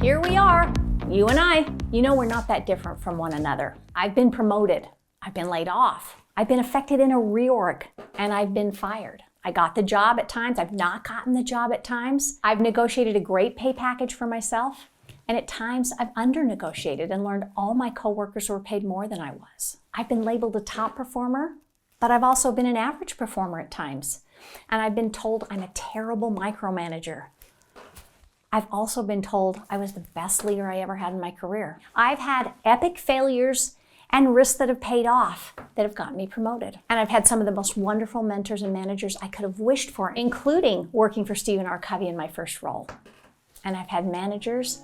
Here we are, you and I. You know we're not that different from one another. I've been promoted, I've been laid off, I've been affected in a reorg, and I've been fired. I got the job at times, I've not gotten the job at times. I've negotiated a great pay package for myself, and at times I've under-negotiated and learned all my coworkers were paid more than I was. I've been labeled a top performer, but I've also been an average performer at times. And I've been told I'm a terrible micromanager. I've also been told I was the best leader I ever had in my career. I've had epic failures and risks that have paid off that have gotten me promoted. And I've had some of the most wonderful mentors and managers I could have wished for, including working for Stephen R. Covey in my first role. And I've had managers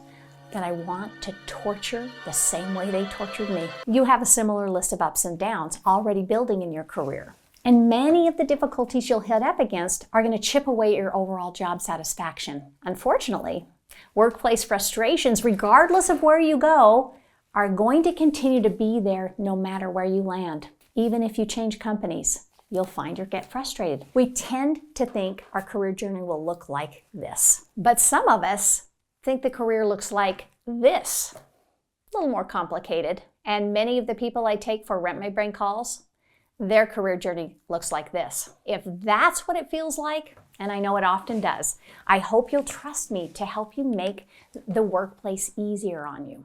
that I want to torture the same way they tortured me. You have a similar list of ups and downs already building in your career. And many of the difficulties you'll hit up against are going to chip away at your overall job satisfaction. Unfortunately, workplace frustrations, regardless of where you go, are going to continue to be there no matter where you land. Even if you change companies, you'll find you get frustrated. We tend to think our career journey will look like this. But some of us think the career looks like this. A little more complicated. And many of the people I take for Rent My Brain calls, their career journey looks like this. If that's what it feels like, and I know it often does, I hope you'll trust me to help you make the workplace easier on you.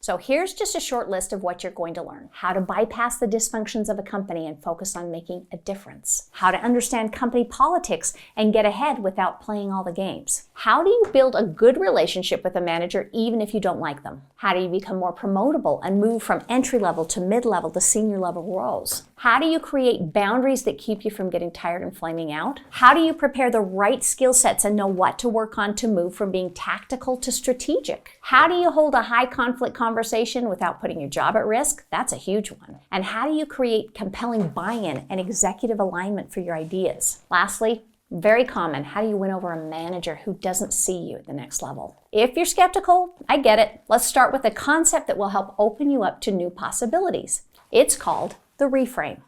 So here's just a short list of what you're going to learn. How to bypass the dysfunctions of a company and focus on making a difference. How to understand company politics and get ahead without playing all the games. How do you build a good relationship with a manager even if you don't like them? How do you become more promotable and move from entry-level to mid-level to senior-level roles? How do you create boundaries that keep you from getting tired and flaming out? How do you prepare the right skill sets and know what to work on to move from being tactical to strategic? How do you hold a high conflict conversation without putting your job at risk? That's a huge one. And how do you create compelling buy-in and executive alignment for your ideas? Lastly, very common, how do you win over a manager who doesn't see you at the next level? If you're skeptical, I get it. Let's start with a concept that will help open you up to new possibilities. It's called the reframe.